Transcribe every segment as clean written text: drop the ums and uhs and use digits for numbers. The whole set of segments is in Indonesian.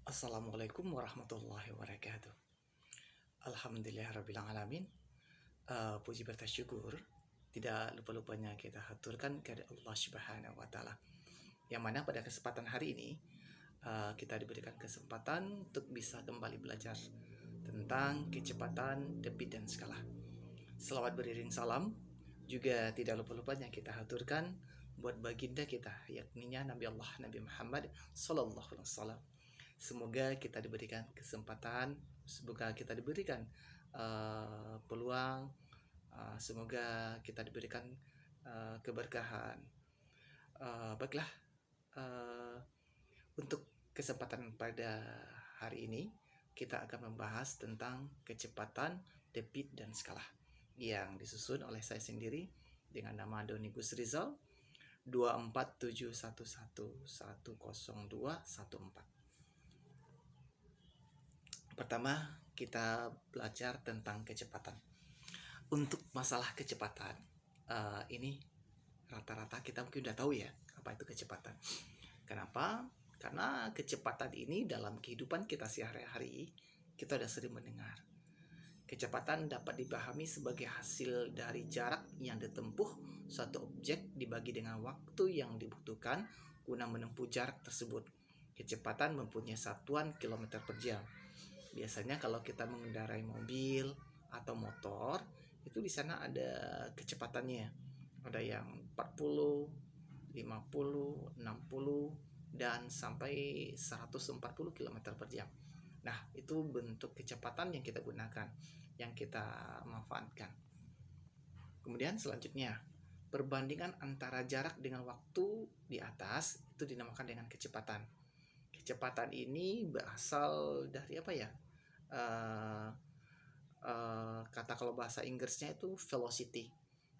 Assalamualaikum warahmatullahi wabarakatuh. Alhamdulillahirrabbilalamin. Puji bertasyukur tidak lupa-lupanya kita haturkan kepada Allah Subhanahu wa Ta'ala, yang mana pada kesempatan hari ini kita diberikan kesempatan untuk bisa kembali belajar tentang kecepatan, debit, dan skala. Selawat beriring salam juga tidak lupa-lupanya kita haturkan buat baginda kita, yakninya Nabi Allah Nabi Muhammad Sallallahu Alaihi Wasallam. Semoga kita diberikan kesempatan, semoga kita diberikan peluang, semoga kita diberikan keberkahan. Baiklah, untuk kesempatan pada hari ini kita akan membahas tentang kecepatan, debit, dan skala yang disusun oleh saya sendiri dengan nama Doni Gus Rizal 247111102114. Pertama, kita belajar tentang kecepatan. Untuk masalah kecepatan, ini rata-rata kita mungkin udah tahu ya apa itu kecepatan. Kenapa? Karena kecepatan ini dalam kehidupan kita sehari-hari kita sudah sering mendengar. Kecepatan dapat dipahami sebagai hasil dari jarak yang ditempuh suatu objek dibagi dengan waktu yang dibutuhkan guna menempuh jarak tersebut. Kecepatan mempunyai satuan kilometer per jam. Biasanya kalau kita mengendarai mobil atau motor, itu di sana ada kecepatannya. Ada yang 40, 50, 60, dan sampai 140 km per jam. Nah, itu bentuk kecepatan yang kita gunakan, yang kita manfaatkan. Kemudian selanjutnya, perbandingan antara jarak dengan waktu di atas itu dinamakan dengan kecepatan. Kecepatan ini berasal dari apa ya? Kata kalau bahasa Inggrisnya itu velocity.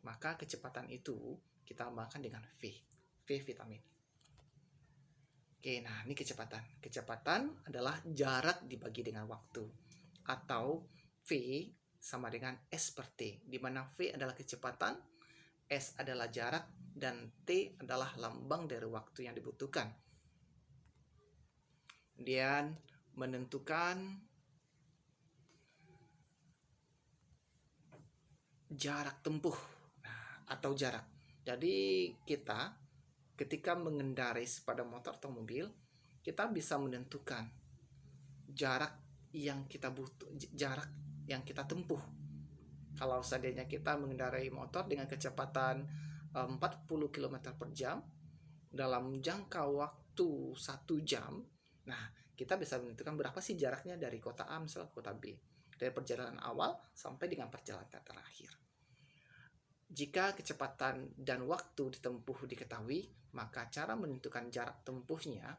Maka kecepatan itu kita tambahkan dengan V vitamin. Oke, nah ini kecepatan. Kecepatan adalah jarak dibagi dengan waktu, atau V sama dengan S per T, di mana V adalah kecepatan, S adalah jarak, dan T adalah lambang dari waktu yang dibutuhkan. Kemudian menentukan jarak tempuh, atau jarak. Jadi kita ketika mengendarai sepeda motor atau mobil, kita bisa menentukan jarak yang kita tempuh. Kalau seandainya kita mengendarai motor dengan kecepatan 40 km per jam dalam jangka waktu 1 jam, nah kita bisa menentukan berapa sih jaraknya dari kota A misalnya ke kota B, dari perjalanan awal sampai dengan perjalanan terakhir. Jika kecepatan dan waktu ditempuh diketahui, maka cara menentukan jarak tempuhnya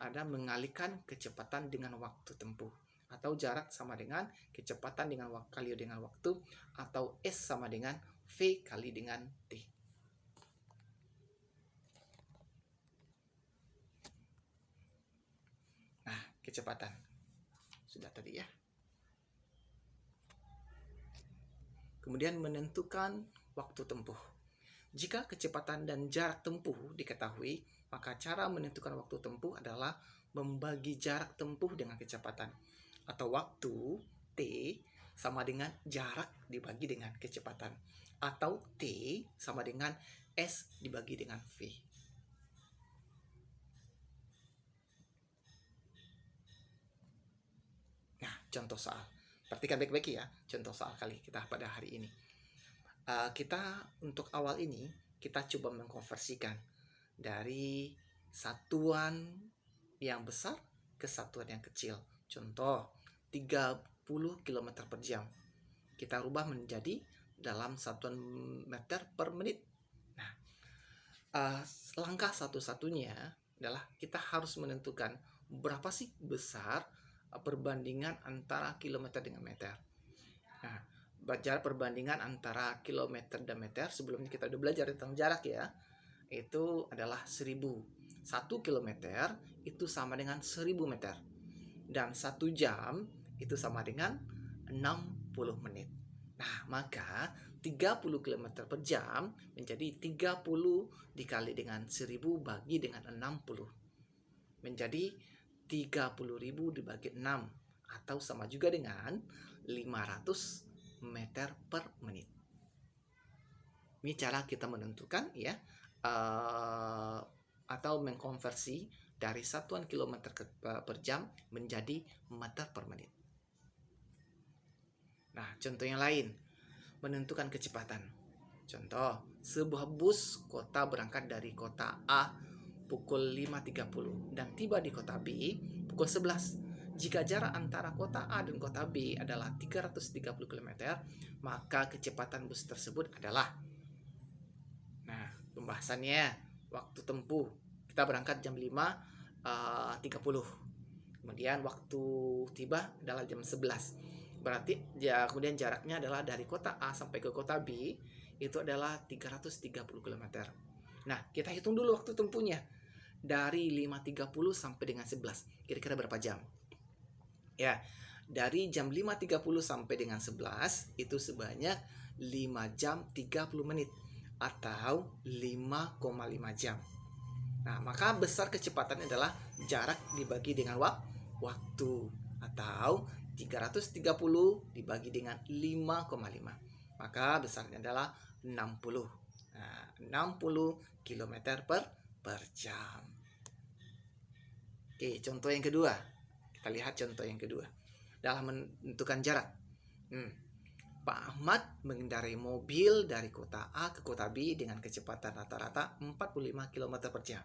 ada mengalihkan kecepatan dengan waktu tempuh, atau jarak sama dengan kecepatan kali dengan waktu, atau S sama dengan V kali dengan T. Nah, kecepatan sudah tadi ya. Kemudian menentukan waktu tempuh. Jika kecepatan dan jarak tempuh diketahui, maka cara menentukan waktu tempuh adalah membagi jarak tempuh dengan kecepatan, atau waktu T sama dengan jarak dibagi dengan kecepatan, atau T sama dengan S dibagi dengan V. Nah, contoh soal. Perhatikan baik-baik ya, contoh soal kali kita pada hari ini. Kita untuk awal ini kita coba mengkonversikan dari satuan yang besar ke satuan yang kecil. Contoh 30 km per jam kita rubah menjadi dalam satuan meter per menit. Nah, langkah satu-satunya adalah kita harus menentukan berapa sih besar perbandingan antara kilometer dengan meter. Nah, baca perbandingan antara kilometer dan meter, sebelumnya kita udah belajar tentang jarak ya, itu adalah 1000. 1 kilometer itu sama dengan 1000 meter, dan 1 jam itu sama dengan 60 menit. Nah, maka 30 km per jam menjadi 30 dikali dengan 1000 bagi dengan 60, menjadi 30.000 dibagi 6 atau sama juga dengan 500 meter per menit. Ini cara kita menentukan ya, atau mengkonversi dari satuan kilometer per jam menjadi meter per menit. Nah, contoh yang lain, menentukan kecepatan. Contoh, sebuah bus kota berangkat dari kota A pukul 5.30 dan tiba di kota B pukul 11. Jika jarak antara kota A dan kota B adalah 330 km, maka kecepatan bus tersebut adalah. Nah, pembahasannya, waktu tempuh. Kita berangkat jam 5.30. Kemudian waktu tiba adalah jam 11. Berarti ya, kemudian jaraknya adalah dari kota A sampai ke kota B itu adalah 330 km. Nah, kita hitung dulu waktu tempuhnya. Dari 5.30 sampai dengan 11. Kira-kira berapa jam? Ya, dari jam 5.30 sampai dengan 11 itu sebanyak 5 jam 30 menit atau 5,5 jam. Nah, maka besar kecepatan adalah jarak dibagi dengan waktu atau 330 dibagi dengan 5,5. Maka besarnya adalah 60. Nah, 60 km per jam. Oke, contoh yang kedua. Kita lihat contoh yang kedua. Dalam menentukan jarak. Pak Ahmad mengendarai mobil dari kota A ke kota B dengan kecepatan rata-rata 45 km per jam.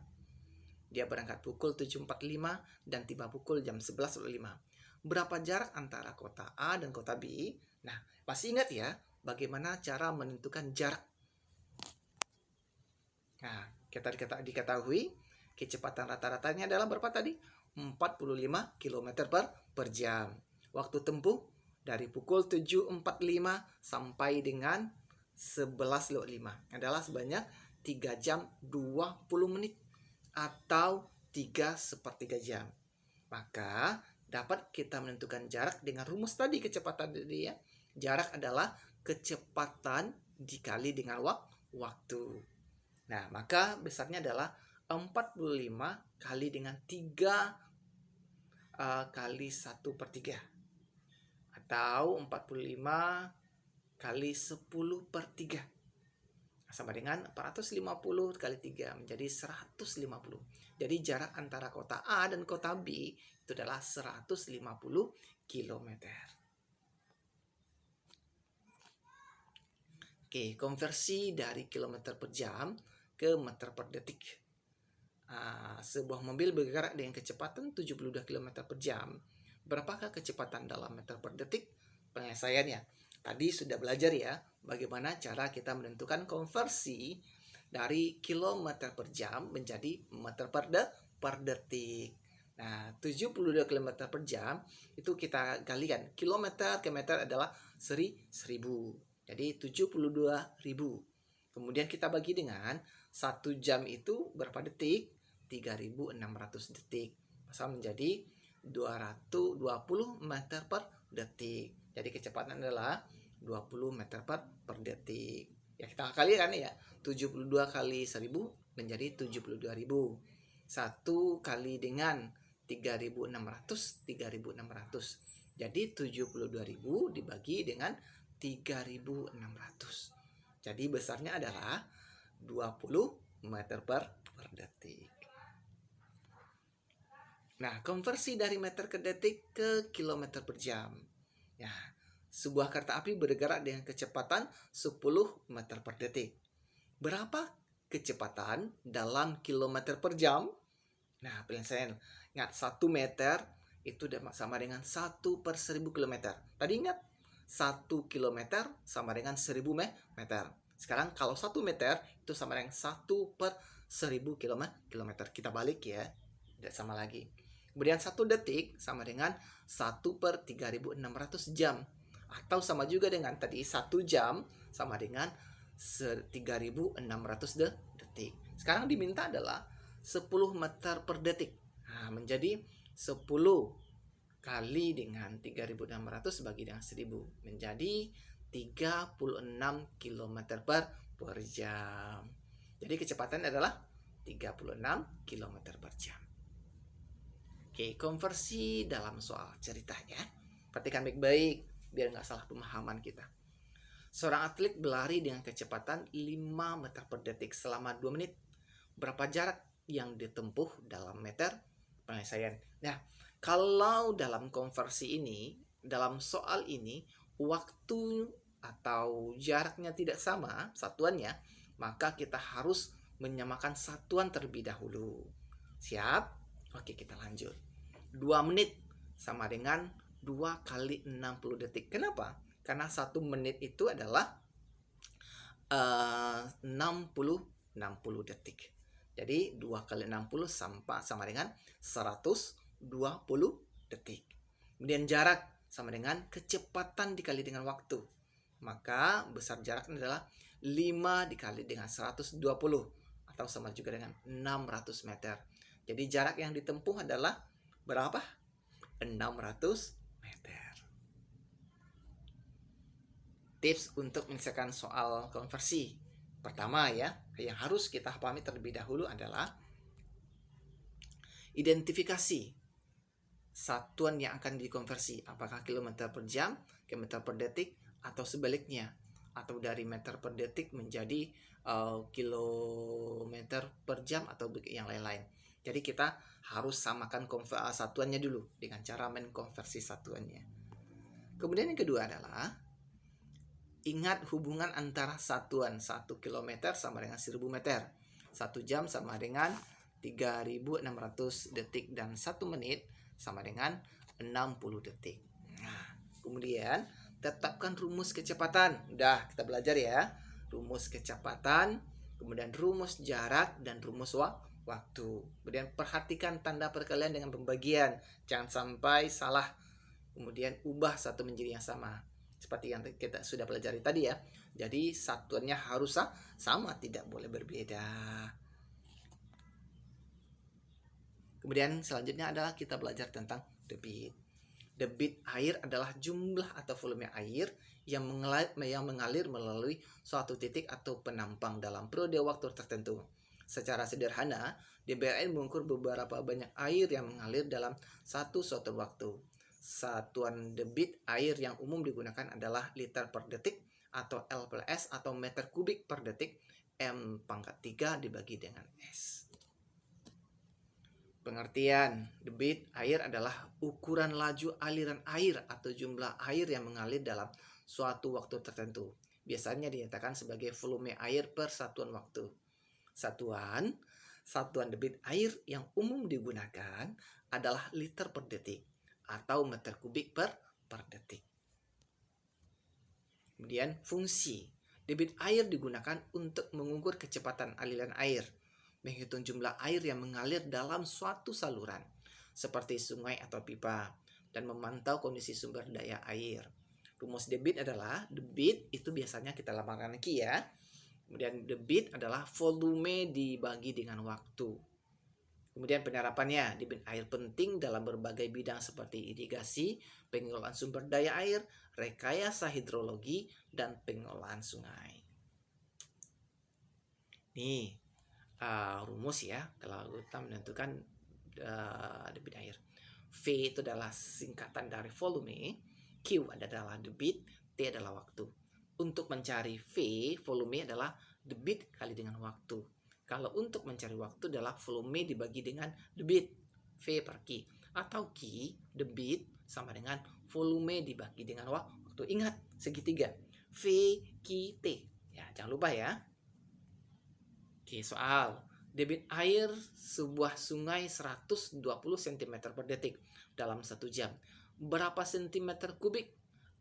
Dia berangkat pukul 7.45 dan tiba pukul jam 11.05. Berapa jarak antara kota A dan kota B? Nah, masih ingat ya bagaimana cara menentukan jarak? Nah, kita diketahui kecepatan rata-ratanya adalah berapa tadi? 45 km per jam. Waktu tempuh dari pukul 7.45 sampai dengan 11.05 adalah sebanyak 3 jam 20 menit atau 3/3 jam. Maka dapat kita menentukan jarak dengan rumus tadi, kecepatan tadi ya. Jarak adalah kecepatan dikali dengan waktu. Nah, maka besarnya adalah 45 kali dengan 3 kali 1/3 atau 45 kali 10/3 sama dengan 450 kali 3 menjadi 150. Jadi jarak antara kota A dan kota B itu adalah 150 km. Oke, konversi dari kilometer per jam ke meter per detik. Sebuah mobil bergerak dengan kecepatan 72 km per jam. Berapakah kecepatan dalam meter per detik? Penyelesaiannya. Tadi sudah belajar ya bagaimana cara kita menentukan konversi dari kilometer per jam menjadi meter per detik. Nah, 72 km per jam itu kita galikan. Kilometer ke meter adalah 1000. Jadi 72.000. Kemudian kita bagi dengan 1 jam itu berapa detik? 3.600 detik. Maka menjadi 220 meter per detik. Jadi kecepatan adalah 20 meter per detik. Ya, kita kalikan ya. 72 kali 1000 menjadi 72.000. 1 kali dengan 3.600, 3.600. Jadi 72.000 dibagi dengan 3.600. Jadi besarnya adalah 20 meter per detik. Nah, konversi dari meter ke detik ke kilometer per jam. Ya, sebuah kereta api bergerak dengan kecepatan 10 meter per detik. Berapa kecepatan dalam kilometer per jam? Nah, penyelesaian. Ingat, 1 meter itu sama dengan 1/1000 km. Tadi ingat, 1 km sama dengan 1000 meter. Sekarang kalau 1 meter itu sama dengan 1/1000 km. Kita balik ya. Tidak sama lagi. Kemudian 1 detik sama dengan 1/3600 jam. Atau sama juga dengan tadi 1 jam sama dengan 3600 detik. Sekarang diminta adalah 10 meter per detik. Nah, menjadi 10 kali dengan 3600 bagi dengan 1000 menjadi 36 km per jam. Jadi kecepatan adalah 36 km per jam. Oke, konversi dalam soal ceritanya. Perhatikan baik-baik biar nggak salah pemahaman kita. Seorang atlet berlari dengan kecepatan 5 meter per detik selama 2 menit. Berapa jarak yang ditempuh dalam meter? Penyelesaian. Nah, kalau dalam konversi ini, dalam soal ini, waktu atau jaraknya tidak sama satuannya, maka kita harus menyamakan satuan terlebih dahulu. Siap? Oke, kita lanjut. 2 menit sama dengan 2 kali 60 detik. Kenapa? Karena 1 menit itu adalah 60 detik. Jadi 2 kali 60 sama dengan 120 detik. Kemudian jarak sama dengan kecepatan dikali dengan waktu. Maka besar jaraknya adalah 5 dikali dengan 120 atau sama juga dengan 600 meter. Jadi jarak yang ditempuh adalah berapa? 600 meter. Tips untuk menyelesaikan soal konversi. Pertama ya, yang harus kita pahami terlebih dahulu adalah identifikasi satuan yang akan dikonversi. Apakah kilometer per jam, kilometer per detik, atau sebaliknya. Atau dari meter per detik menjadi kilometer per jam atau yang lain-lain. Jadi kita harus samakan satuannya dulu dengan cara mengkonversi satuannya. Kemudian yang kedua adalah ingat hubungan antara satuan 1 km sama dengan 1000 meter. 1 jam sama dengan 3600 detik dan 1 menit sama dengan 60 detik. Nah, kemudian tetapkan rumus kecepatan. Udah kita belajar ya. Rumus kecepatan, kemudian rumus jarak dan rumus waktu. Kemudian perhatikan tanda perkalian dengan pembagian. Jangan sampai salah. Kemudian ubah satu menjadi yang sama. Seperti yang kita sudah pelajari tadi ya. Jadi satuannya harus sama, tidak boleh berbeda. Kemudian selanjutnya adalah kita belajar tentang debit. Debit air adalah jumlah atau volume air yang mengalir melalui suatu titik atau penampang dalam periode waktu tertentu. Secara sederhana, debit air mengukur beberapa banyak air yang mengalir dalam satu waktu. Satuan debit air yang umum digunakan adalah liter per detik atau L/S atau meter kubik per detik M⁻³ dibagi dengan S. Pengertian debit air adalah ukuran laju aliran air atau jumlah air yang mengalir dalam suatu waktu tertentu. Biasanya dinyatakan sebagai volume air per satuan waktu. Satuan debit air yang umum digunakan adalah liter per detik atau meter kubik per detik. Kemudian fungsi debit air digunakan untuk mengukur kecepatan aliran air, menghitung jumlah air yang mengalir dalam suatu saluran seperti sungai atau pipa, dan memantau kondisi sumber daya air. Rumus debit adalah debit itu biasanya kita lambangkan Q ya. Kemudian debit adalah volume dibagi dengan waktu. Kemudian penerapannya, debit air penting dalam berbagai bidang seperti irigasi, pengelolaan sumber daya air, rekayasa hidrologi, dan pengelolaan sungai. Nih, rumus ya, kalau kita menentukan debit air. V itu adalah singkatan dari volume, Q adalah debit, T adalah waktu. Untuk mencari V, volume adalah debit kali dengan waktu. Kalau untuk mencari waktu adalah volume dibagi dengan debit, V per Q. Atau Q, debit, sama dengan volume dibagi dengan waktu. Ingat, segitiga. V, Q, T. Ya, jangan lupa ya. Oke, soal. Debit air sebuah sungai 120 cm per detik dalam 1 jam. Berapa sentimeter kubik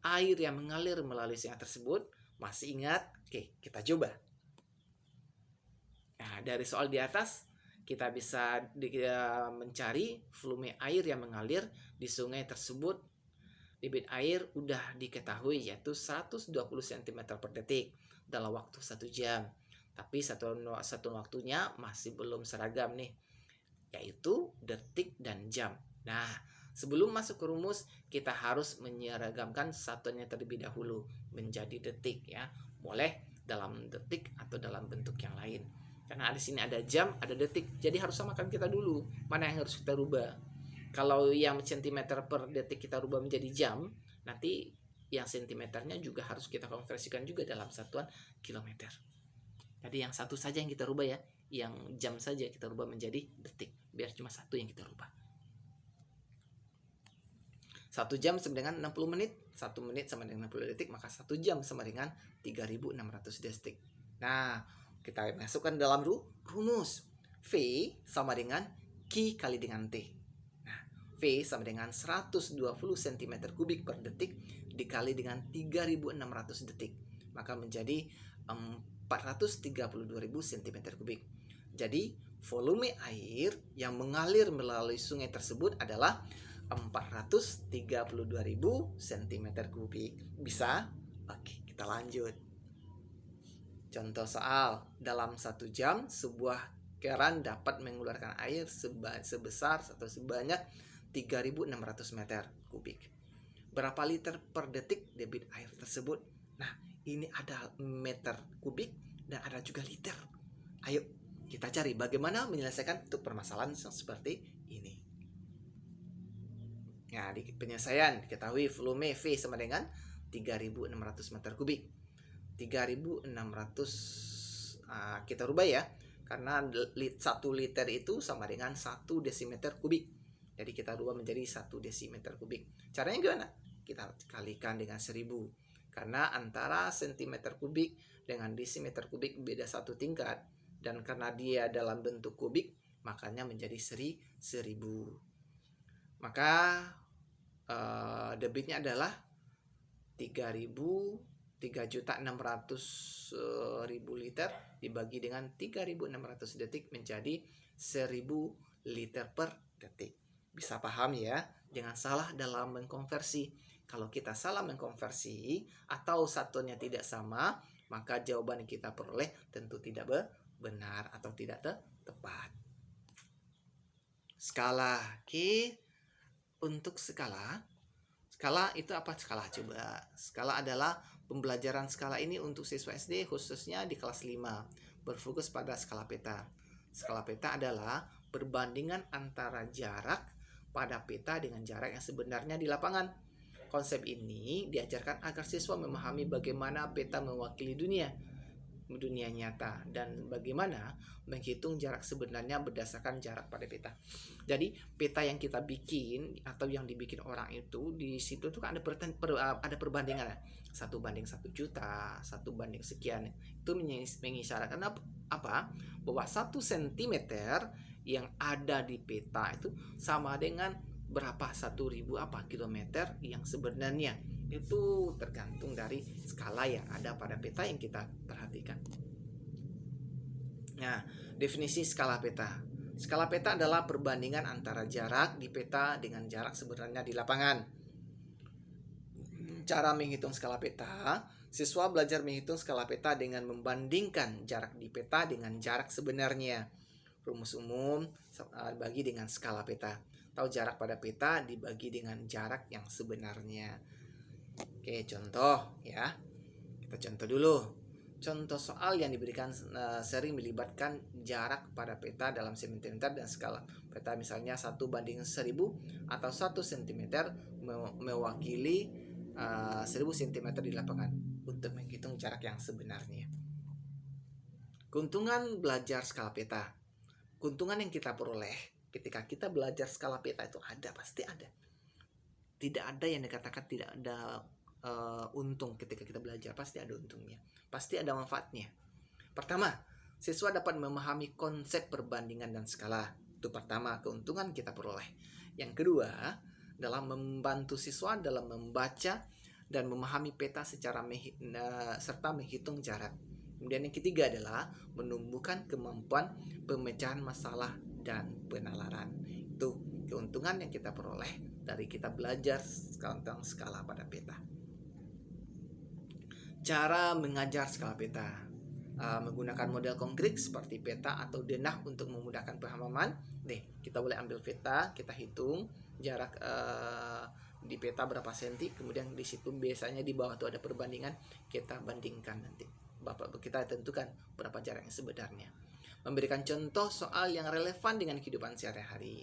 air yang mengalir melalui sungai tersebut? Masih ingat? Oke, kita coba. Nah, dari soal di atas kita bisa mencari volume air yang mengalir di sungai tersebut. Debit air udah diketahui yaitu 120 cm per detik dalam waktu 1 jam. Tapi satuan waktunya masih belum seragam nih, yaitu detik dan jam. Nah, sebelum masuk ke rumus, kita harus menyeragamkan satuannya terlebih dahulu menjadi detik ya. Boleh dalam detik atau dalam bentuk yang lain. Karena di sini ada jam, ada detik. Jadi harus samakan kita dulu. Mana yang harus kita rubah? Kalau yang centimeter per detik kita rubah menjadi jam, nanti yang sentimeternya juga harus kita konversikan juga dalam satuan kilometer. Jadi yang satu saja yang kita rubah ya, yang jam saja kita rubah menjadi detik, biar cuma satu yang kita rubah. 1 jam sama dengan 60 menit, 1 menit sama dengan 60 detik, maka 1 jam sama dengan 3600 detik. Nah, kita masukkan dalam rumus. V sama dengan Q kali dengan T. Nah, V sama dengan 120 cm kubik per detik dikali dengan 3600 detik. Maka menjadi 432.000 cm kubik. Jadi, volume air yang mengalir melalui sungai tersebut adalah 432.000 cm kubik. Bisa? Oke, kita lanjut. Contoh soal, dalam 1 jam sebuah keran dapat mengeluarkan air sebesar atau sebanyak 3.600 meter kubik. Berapa liter per detik debit air tersebut? Nah, ini ada meter kubik dan ada juga liter. Ayo kita cari bagaimana menyelesaikan untuk permasalahan seperti ini. Nah, di penyelesaian diketahui volume V sama dengan 3.600 meter kubik. 3.600 kita rubah ya, karena 1 liter itu sama dengan 1 desimeter kubik. Jadi kita rubah menjadi 1 desimeter kubik. Caranya gimana? Kita kalikan dengan 1000. Karena antara sentimeter kubik dengan desimeter kubik beda 1 tingkat. Dan karena dia dalam bentuk kubik, makanya menjadi 1000. Maka debitnya adalah 3.600.000 liter dibagi dengan 3.600 detik menjadi 1.000 liter per detik. Bisa paham ya? Jangan salah dalam mengkonversi. Kalau kita salah mengkonversi atau satuannya tidak sama, maka jawaban yang kita peroleh tentu tidak benar atau tidak tepat. Skala. Oke. Untuk skala itu apa skala? Coba. Skala adalah pembelajaran skala ini untuk siswa SD khususnya di kelas 5. Berfokus pada skala peta. Skala peta adalah perbandingan antara jarak pada peta dengan jarak yang sebenarnya di lapangan. Konsep ini diajarkan agar siswa memahami bagaimana peta mewakili dunia nyata dan bagaimana menghitung jarak sebenarnya berdasarkan jarak pada peta. Jadi peta yang kita bikin atau yang dibikin orang itu di situ tuh kan ada perbandingan 1 banding 1 juta, 1 banding sekian. Itu mengisyaratkan apa? Bahwa 1 cm yang ada di peta itu sama dengan berapa 1.000 kilometer yang sebenarnya. Itu tergantung dari skala yang ada pada peta yang kita perhatikan. Nah, definisi skala peta. Skala peta adalah perbandingan antara jarak di peta dengan jarak sebenarnya di lapangan. Cara menghitung skala peta, siswa belajar menghitung skala peta dengan membandingkan jarak di peta dengan jarak sebenarnya. Rumus umum bagi dengan skala peta. Tahu jarak pada peta dibagi dengan jarak yang sebenarnya. Oke, contoh ya. Kita contoh dulu. Contoh soal yang diberikan sering melibatkan jarak pada peta dalam cm dan skala peta misalnya 1 banding 1000 atau 1 cm mewakili 1000 cm di lapangan untuk menghitung jarak yang sebenarnya. Keuntungan belajar skala peta. Keuntungan yang kita peroleh ketika kita belajar skala peta itu pasti ada. Tidak ada yang dikatakan tidak ada untung ketika kita belajar, pasti ada untungnya, pasti ada manfaatnya. Pertama, siswa dapat memahami konsep perbandingan dan skala. Itu pertama, keuntungan kita peroleh. Yang kedua, dalam membantu siswa dalam membaca dan memahami peta serta menghitung jarak. Kemudian yang ketiga adalah menumbuhkan kemampuan pemecahan masalah dan penalaran. Itu keuntungan yang kita peroleh dari kita belajar tentang skala pada peta. Cara mengajar skala peta menggunakan model konkret seperti peta atau denah untuk memudahkan pemahaman. Nih, kita boleh ambil peta, kita hitung jarak di peta berapa senti, kemudian di situ biasanya di bawah itu ada perbandingan, kita bandingkan nanti. Kita tentukan berapa jarak yang sebenarnya. Memberikan contoh soal yang relevan dengan kehidupan sehari-hari.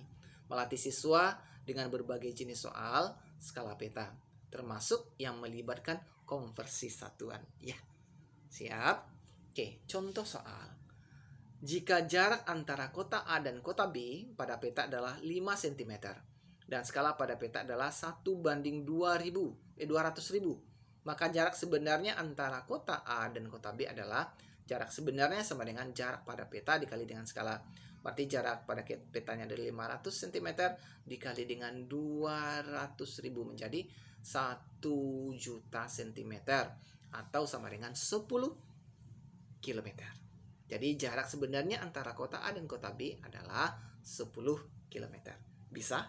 melatih siswa dengan berbagai jenis soal skala peta, termasuk yang melibatkan konversi satuan. Ya, siap? Oke, contoh soal. Jika jarak antara kota A dan kota B pada peta adalah 5 cm dan skala pada peta adalah 1:200.000, maka jarak sebenarnya antara kota A dan kota B adalah jarak sebenarnya sama dengan jarak pada peta dikali dengan skala. Berarti jarak pada petanya dari 500 cm dikali dengan 200.000 menjadi 1 juta cm atau sama dengan 10 km. Jadi jarak sebenarnya antara kota A dan kota B adalah 10 km. Bisa?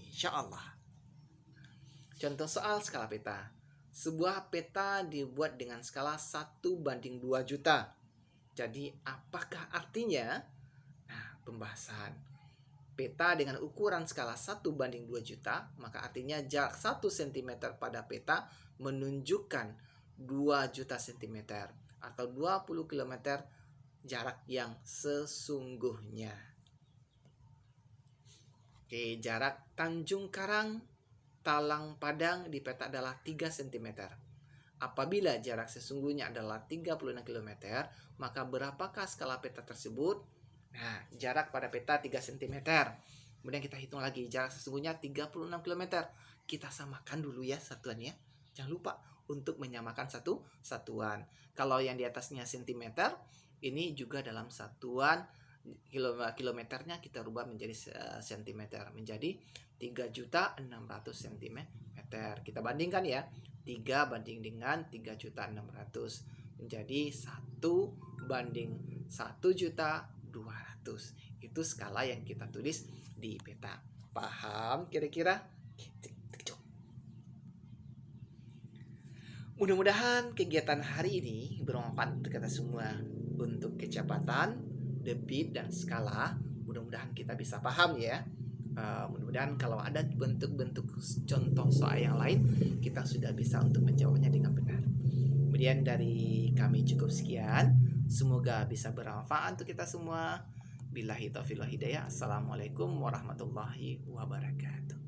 Insya Allah. Contoh soal skala peta. Sebuah peta dibuat dengan skala 1:2 juta. Jadi apakah artinya? Nah, pembahasan. Peta dengan ukuran skala 1:2 juta, maka artinya jarak 1 cm pada peta menunjukkan 2 juta cm atau 20 km jarak yang sesungguhnya. Oke, jarak Tanjung Karang Talang Padang di peta adalah 3 cm. Apabila jarak sesungguhnya adalah 36 km, maka berapakah skala peta tersebut? Nah, jarak pada peta 3 cm. Kemudian kita hitung lagi jarak sesungguhnya 36 km. Kita samakan dulu ya satuannya. Jangan lupa untuk menyamakan satu satuan. Kalau yang di atasnya cm, ini juga dalam satuan kilometernya kita rubah menjadi cm, menjadi 3.600.000 cm. Kita bandingkan ya, 3 banding dengan 3.600.000 menjadi 1:1.200.000. Itu skala yang kita tulis di peta. Paham kira-kira? Mudah-mudahan kegiatan hari ini bermanfaat untuk kita semua. Untuk kecepatan, debit, dan skala, mudah-mudahan kita bisa paham ya. Mudah-mudahan kalau ada bentuk-bentuk contoh soal yang lain, kita sudah bisa untuk menjawabnya dengan benar. Kemudian dari kami cukup sekian. Semoga bisa bermanfaat untuk kita semua. Billahi taufiq wal hidayah. Assalamualaikum warahmatullahi wabarakatuh.